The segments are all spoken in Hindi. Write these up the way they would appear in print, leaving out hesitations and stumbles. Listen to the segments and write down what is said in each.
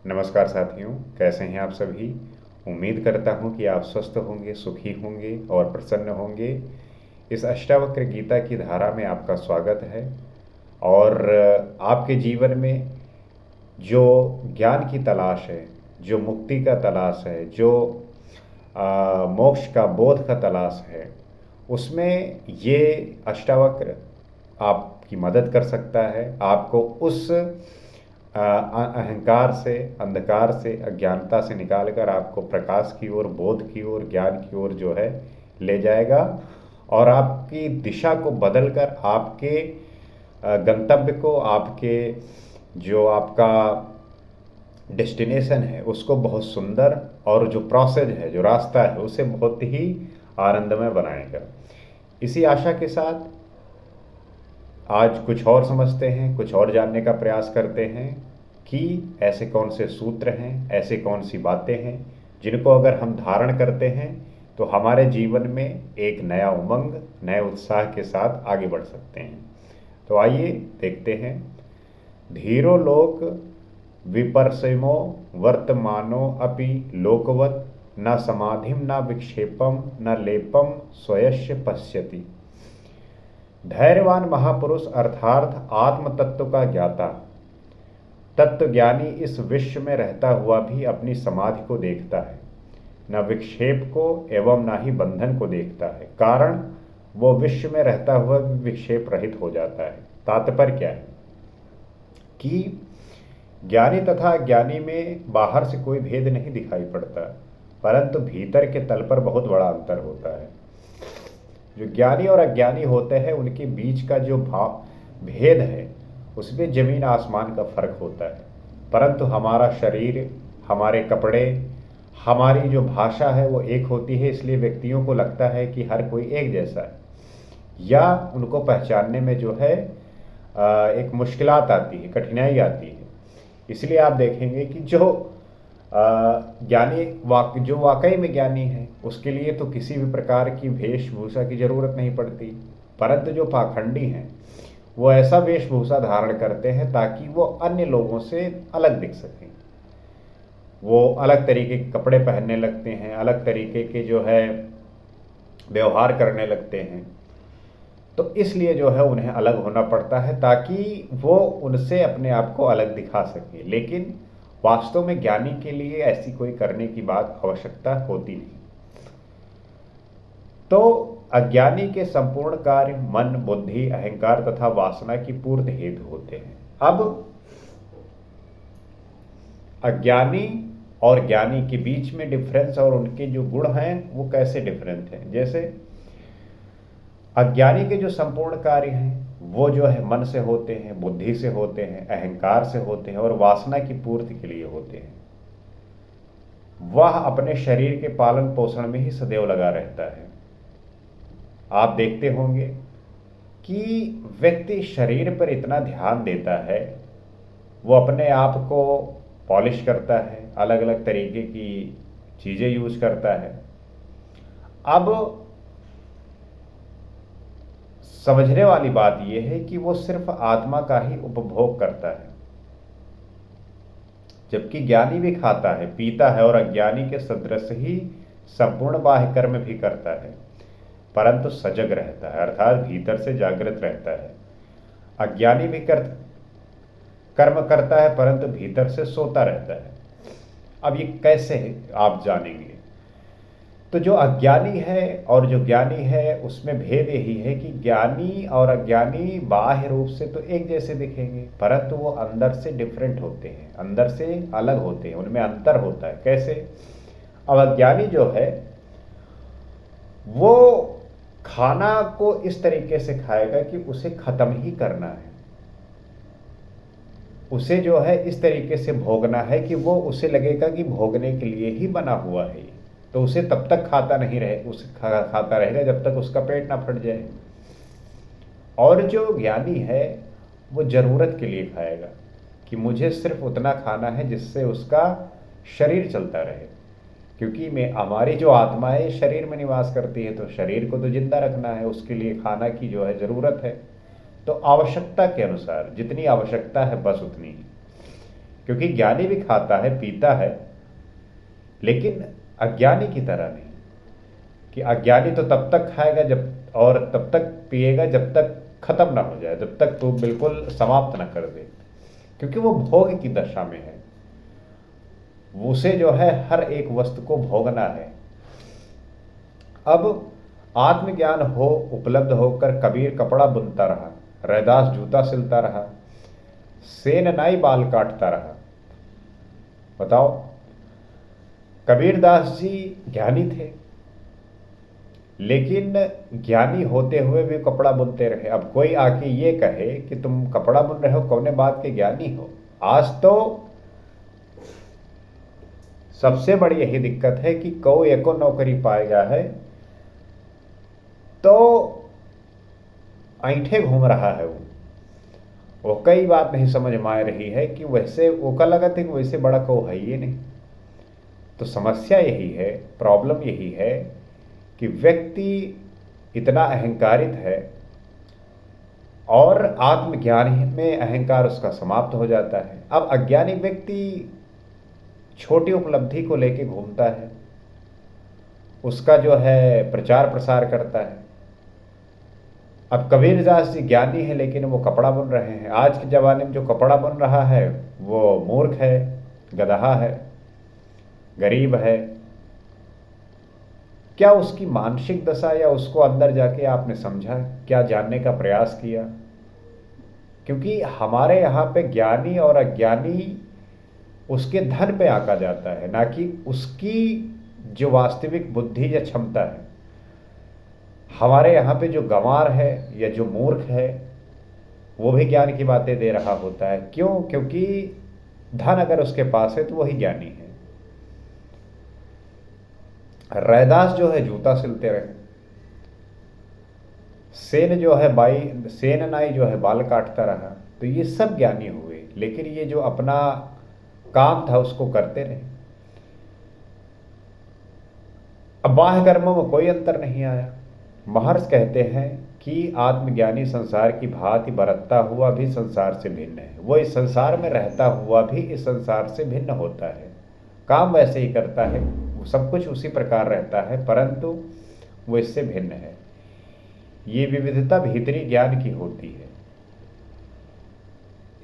नमस्कार साथियों, कैसे हैं आप सभी। उम्मीद करता हूं कि आप स्वस्थ होंगे, सुखी होंगे और प्रसन्न होंगे। इस अष्टावक्र गीता की धारा में आपका स्वागत है। और आपके जीवन में जो ज्ञान की तलाश है, जो मुक्ति का तलाश है, जो मोक्ष का, बोध का तलाश है, उसमें ये अष्टावक्र आपकी मदद कर सकता है। आपको उस अहंकार से, अंधकार से, अज्ञानता से निकालकर आपको प्रकाश की ओर, बोध की ओर, ज्ञान की ओर जो है ले जाएगा। और आपकी दिशा को बदलकर आपके गंतव्य को, आपके जो आपका डेस्टिनेशन है उसको बहुत सुंदर, और जो प्रोसेस है, जो रास्ता है, उसे बहुत ही आनंदमय बनाएगा। इसी आशा के साथ आज कुछ और समझते हैं, कुछ और जानने का प्रयास करते हैं कि ऐसे कौन से सूत्र हैं, ऐसे कौन सी बातें हैं जिनको अगर हम धारण करते हैं तो हमारे जीवन में एक नया उमंग, नए उत्साह के साथ आगे बढ़ सकते हैं। तो आइए देखते हैं। धीरो लोक विपर्सिमो वर्तमानो अपि लोकवत्, न समाधिम न विक्षेपम न लेपम स्वयस्य पश्यति। धैर्यवान महापुरुष अर्थात आत्म तत्व का ज्ञाता, तत्वज्ञानी इस विश्व में रहता हुआ भी अपनी समाधि को देखता है, न विक्षेप को एवं न ही बंधन को देखता है। कारण वो विश्व में रहता हुआ भी विक्षेप रहित हो जाता है। तात्पर्य क्या है कि ज्ञानी तथा अज्ञानी में बाहर से कोई भेद नहीं दिखाई पड़ता, परंतु भीतर के तल पर बहुत बड़ा अंतर होता है। जो ज्ञानी और अज्ञानी होते हैं उनके बीच का जो भेद है उसमें जमीन आसमान का फर्क होता है। परंतु हमारा शरीर, हमारे कपड़े, हमारी जो भाषा है वो एक होती है, इसलिए व्यक्तियों को लगता है कि हर कोई एक जैसा है, या उनको पहचानने में जो है एक मुश्किलात आती है, कठिनाई आती है। इसलिए आप देखेंगे कि जो ज्ञानी जो वाकई में ज्ञानी है उसके लिए तो किसी भी प्रकार की वेशभूषा की जरूरत नहीं पड़ती, परंतु जो पाखंडी हैं वो ऐसा वेशभूषा धारण करते हैं ताकि वो अन्य लोगों से अलग दिख सकें। वो अलग तरीके के कपड़े पहनने लगते हैं, अलग तरीके के जो है व्यवहार करने लगते हैं। तो इसलिए जो है उन्हें अलग होना पड़ता है ताकि वो उनसे अपने आप को अलग दिखा सके। लेकिन वास्तव में ज्ञानी के लिए ऐसी कोई करने की बात, आवश्यकता होती नहीं। तो अज्ञानी के संपूर्ण कार्य मन, बुद्धि, अहंकार तथा वासना की पूर्ति हेतु होते हैं। अब अज्ञानी और ज्ञानी के बीच में डिफरेंस और उनके जो गुण हैं वो कैसे डिफरेंट हैं। जैसे अज्ञानी के जो संपूर्ण कार्य हैं वो जो है मन से होते हैं, बुद्धि से होते हैं, अहंकार से होते हैं और वासना की पूर्ति के लिए होते हैं। वह अपने शरीर के पालन पोषण में ही सदैव लगा रहता है। आप देखते होंगे कि व्यक्ति शरीर पर इतना ध्यान देता है, वो अपने आप को पॉलिश करता है, अलग अलग तरीके की चीज़ें यूज करता है। अब समझने वाली बात यह है कि वो सिर्फ आत्मा का ही उपभोग करता है, जबकि ज्ञानी भी खाता है, पीता है और अज्ञानी के सदृश ही संपूर्ण बाह्य कर्म भी करता है, परंतु सजग रहता है, अर्थात भीतर से जागृत रहता है। अज्ञानी भी कर्म करता है परंतु भीतर से सोता रहता है। अब ये कैसे है आप जानेंगे। तो जो अज्ञानी है और जो ज्ञानी है उसमें भेद यही है कि ज्ञानी और अज्ञानी बाह्य रूप से तो एक जैसे दिखेंगे, परंतु वो अंदर से डिफरेंट होते हैं, अंदर से अलग होते हैं, उनमें अंतर होता है। कैसे? अब अज्ञानी जो है वो खाना को इस तरीके से खाएगा कि उसे खत्म ही करना है, उसे जो है इस तरीके से भोगना है कि वो उसे लगेगा कि भोगने के लिए ही बना हुआ है, तो उसे तब तक खाता नहीं रहे, उसे खाता रहेगा जब तक उसका पेट ना फट जाए। और जो ज्ञानी है वो जरूरत के लिए खाएगा कि मुझे सिर्फ उतना खाना है जिससे उसका शरीर चलता रहे, क्योंकि हमारी जो आत्मा है शरीर में निवास करती है, तो शरीर को तो जिंदा रखना है, उसके लिए खाना की जो है ज़रूरत है। तो आवश्यकता के अनुसार जितनी आवश्यकता है बस उतनी ही। क्योंकि ज्ञानी भी खाता है, पीता है, लेकिन अज्ञानी की तरह नहीं, कि अज्ञानी तो तब तक खाएगा जब, और तब तक पिएगा जब तक खत्म ना हो जाए, जब तक तो बिल्कुल समाप्त ना कर दे, क्योंकि वो भोग की दशा में है। उसे जो है हर एक वस्तु को भोगना है। अब आत्मज्ञान हो उपलब्ध होकर कबीर कपड़ा बुनता रहा, रैदास जूता सिलता रहा, सेन नाई बाल काटता रहा। बताओ, कबीरदास जी ज्ञानी थे, लेकिन ज्ञानी होते हुए भी कपड़ा बुनते रहे। अब कोई आके ये कहे कि तुम कपड़ा बुन रहे हो, कौने बात के ज्ञानी हो? आज तो सबसे बड़ी यही दिक्कत है कि कौ एको नौकरी पाएगा है तो ऐंठे घूम रहा है। वो कई बात नहीं समझ में आ रही है कि वैसे वो का लगत है कि वैसे बड़ा कौ है ये नहीं। तो समस्या यही है, प्रॉब्लम यही है कि व्यक्ति इतना अहंकारित है और आत्मज्ञान में अहंकार उसका समाप्त हो जाता है। अब अज्ञानी व्यक्ति छोटी उपलब्धि को लेके घूमता है, उसका जो है प्रचार प्रसार करता है। अब कबीरदास जी ज्ञानी है लेकिन वो कपड़ा बुन रहे हैं। आज के ज़माने में जो कपड़ा बुन रहा है वो मूर्ख है, गदहा है, गरीब है। क्या उसकी मानसिक दशा या उसको अंदर जाके आपने समझा, क्या जानने का प्रयास किया? क्योंकि हमारे यहाँ पे ज्ञानी और अज्ञानी उसके धन पे आंका जाता है, ना कि उसकी जो वास्तविक बुद्धि या क्षमता है। हमारे यहाँ पे जो गंवार है या जो मूर्ख है वो भी ज्ञान की बातें दे रहा होता है। क्यों? क्योंकि धन अगर उसके पास है तो वही ज्ञानी है। रैदास जो है जूता सिलते रहे, सेन नाई जो है बाल काटता रहा, तो ये सब ज्ञानी हुए, लेकिन ये जो अपना काम था उसको करते रहे। अब बाह्य कर्मों में कोई अंतर नहीं आया। महर्षि कहते हैं कि आत्मज्ञानी संसार की भांति बरतता हुआ भी संसार से भिन्न है। वो इस संसार में रहता हुआ भी इस संसार से भिन्न होता है, काम वैसे ही करता है, सब कुछ उसी प्रकार रहता है, परंतु वो इससे भिन्न है। ये विविधता भीतरी ज्ञान की होती है।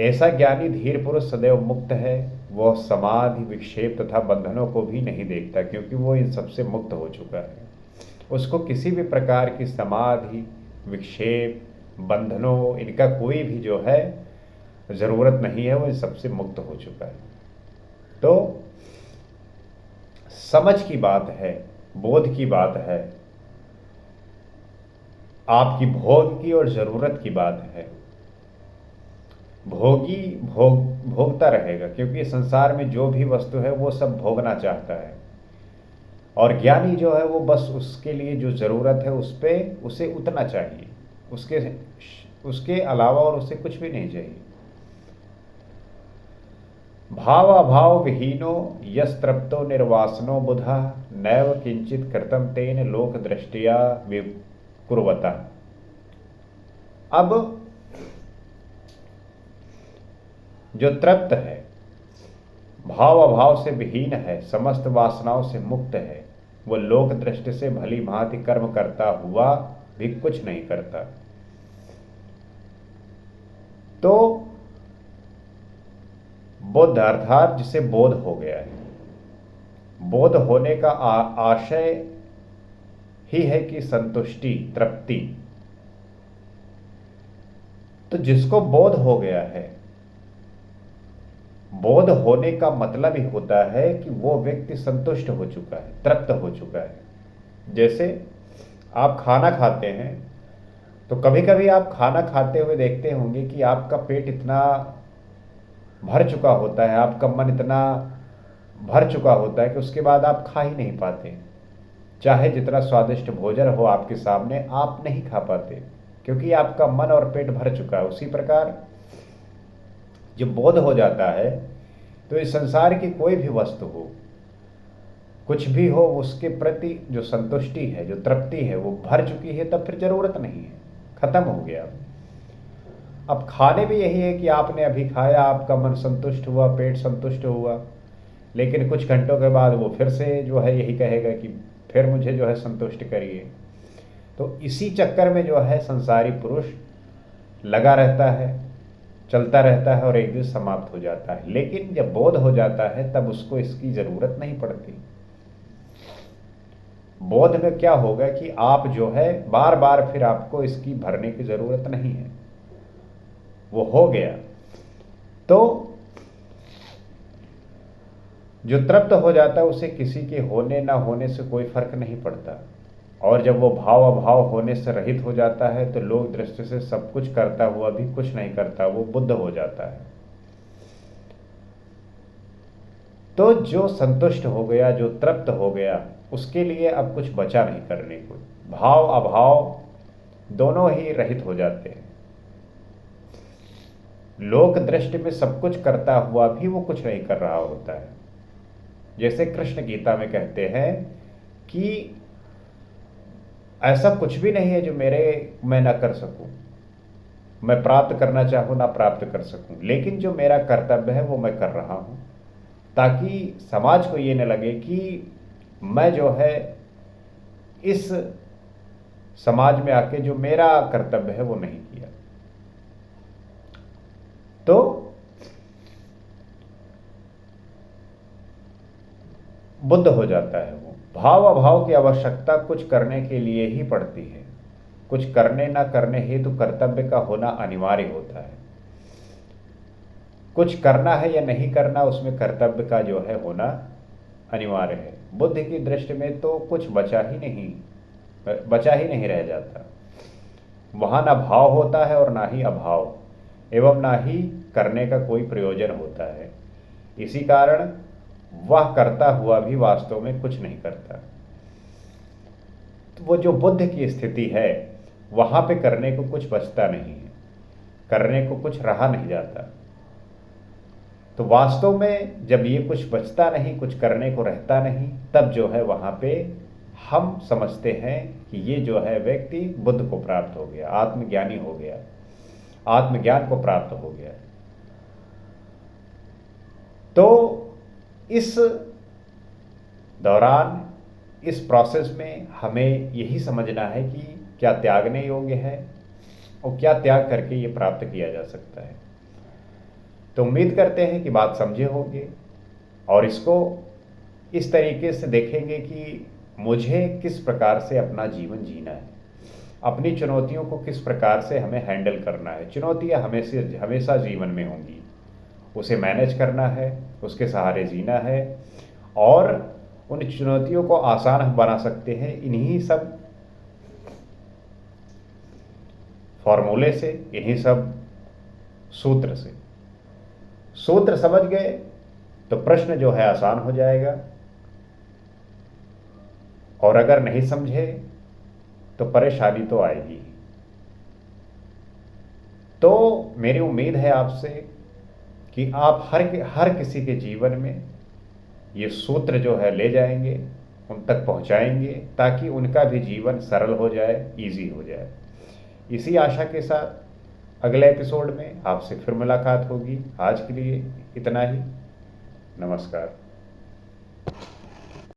ऐसा ज्ञानी धीर पुरुष सदैव मुक्त है। वह समाधि, विक्षेप तथा बंधनों को भी नहीं देखता, क्योंकि वो इन सबसे मुक्त हो चुका है। उसको किसी भी प्रकार की समाधि, विक्षेप, बंधनों, इनका कोई भी जो है ज़रूरत नहीं है। वो इन सबसे मुक्त हो चुका है। तो समझ की बात है, बोध की बात है, आपकी भोग की और ज़रूरत की बात है। भोगी भोगता रहेगा, क्योंकि संसार में जो भी वस्तु है वो सब भोगना चाहता है। और ज्ञानी जो है वो बस उसके लिए जो ज़रूरत है उस पर उसे उतना चाहिए, उसके अलावा और उसे कुछ भी नहीं चाहिए। भाव अभाव विहीनो यस तृप्तो निर्वासनो बुधा नैव किंचित कृतम तेन लोक दृष्टिया विकुर्वता। अब जो तृप्त है, भाव अभाव से विहीन है, समस्त वासनाओं से मुक्त है, वो लोक दृष्टि से भली भांति कर्म करता हुआ भी कुछ नहीं करता। तो बोध अर्थात जिसे बोध हो गया है। बोध होने का आशय ही है कि संतुष्टि, तृप्ति। तो जिसको बोध हो गया है, बोध होने का मतलब ही होता है कि वो व्यक्ति संतुष्ट हो चुका है, तृप्त हो चुका है। जैसे आप खाना खाते हैं तो कभी कभी आप खाना खाते हुए देखते होंगे कि आपका पेट इतना भर चुका होता है, आपका मन इतना भर चुका होता है कि उसके बाद आप खा ही नहीं पाते। चाहे जितना स्वादिष्ट भोजन हो आपके सामने, आप नहीं खा पाते, क्योंकि आपका मन और पेट भर चुका है। उसी प्रकार जब बोध हो जाता है तो इस संसार की कोई भी वस्तु हो, कुछ भी हो, उसके प्रति जो संतुष्टि है, जो तृप्ति है, वो भर चुकी है, तब फिर जरूरत नहीं है, खत्म हो गया। अब खाने भी यही है कि आपने अभी खाया, आपका मन संतुष्ट हुआ, पेट संतुष्ट हुआ, लेकिन कुछ घंटों के बाद वो फिर से जो है यही कहेगा कि फिर मुझे जो है संतुष्ट करिए। तो इसी चक्कर में जो है संसारी पुरुष लगा रहता है, चलता रहता है और एक दिन समाप्त हो जाता है। लेकिन जब बोध हो जाता है तब उसको इसकी ज़रूरत नहीं पड़ती। बोध में क्या होगा कि आप जो है बार बार फिर आपको इसकी भरने की ज़रूरत नहीं है, वो हो गया। तो जो तृप्त हो जाता है उसे किसी के होने ना होने से कोई फर्क नहीं पड़ता। और जब वो भाव अभाव होने से रहित हो जाता है तो लोक दृष्टि से सब कुछ करता हुआ भी कुछ नहीं करता, वो बुद्ध हो जाता है। तो जो संतुष्ट हो गया, जो तृप्त हो गया, उसके लिए अब कुछ बचा नहीं करने को। भाव अभाव दोनों ही रहित हो जाते हैं। लोक दृष्टि में सब कुछ करता हुआ भी वो कुछ नहीं कर रहा होता है। जैसे कृष्ण गीता में कहते हैं कि ऐसा कुछ भी नहीं है जो मैं ना कर सकूं, मैं प्राप्त करना चाहूं ना प्राप्त कर सकूं, लेकिन जो मेरा कर्तव्य है वो मैं कर रहा हूं, ताकि समाज को ये न लगे कि मैं जो है इस समाज में आके जो मेरा कर्तव्य है वो नहीं किया। तो बुद्ध हो जाता है वो। भाव अभाव की आवश्यकता कुछ करने के लिए ही पड़ती है। कुछ करने ना करने हेतु कर्तव्य का होना अनिवार्य होता है। कुछ करना है या नहीं करना, उसमें कर्तव्य का जो है होना अनिवार्य है। बुद्ध की दृष्टि में तो कुछ बचा ही नहीं रह जाता। वहाँ ना भाव होता है और ना ही अभाव, एवं ना ही करने का कोई प्रयोजन होता है। इसी कारण वह करता हुआ भी वास्तव में कुछ नहीं करता। तो वो जो बुद्ध की स्थिति है, वहाँ पे करने को कुछ बचता नहीं है, करने को कुछ रहा नहीं जाता। तो वास्तव में जब ये कुछ बचता नहीं, कुछ करने को रहता नहीं, तब जो है वहाँ पे हम समझते हैं कि ये जो है व्यक्ति बुद्ध को प्राप्त हो गया, आत्मज्ञानी हो गया, आत्मज्ञान को प्राप्त हो गया। तो इस दौरान, इस प्रोसेस में हमें यही समझना है कि क्या त्यागने योग्य है और क्या त्याग करके ये प्राप्त किया जा सकता है। तो उम्मीद करते हैं कि बात समझे होंगे और इसको इस तरीके से देखेंगे कि मुझे किस प्रकार से अपना जीवन जीना है, अपनी चुनौतियों को किस प्रकार से हमें हैंडल करना है। चुनौतियाँ हमेशा जीवन में होंगी, उसे मैनेज करना है, उसके सहारे जीना है और उन चुनौतियों को आसान हम बना सकते हैं इन्हीं सब फॉर्मूले से, इन्हीं सब सूत्र से। सूत्र समझ गए तो प्रश्न जो है आसान हो जाएगा, और अगर नहीं समझे तो परेशानी तो आएगी ही। तो मेरी उम्मीद है आपसे कि आप हर किसी के जीवन में ये सूत्र जो है ले जाएंगे, उन तक पहुंचाएंगे, ताकि उनका भी जीवन सरल हो जाए, इजी हो जाए। इसी आशा के साथ अगले एपिसोड में आपसे फिर मुलाकात होगी। आज के लिए इतना ही। नमस्कार।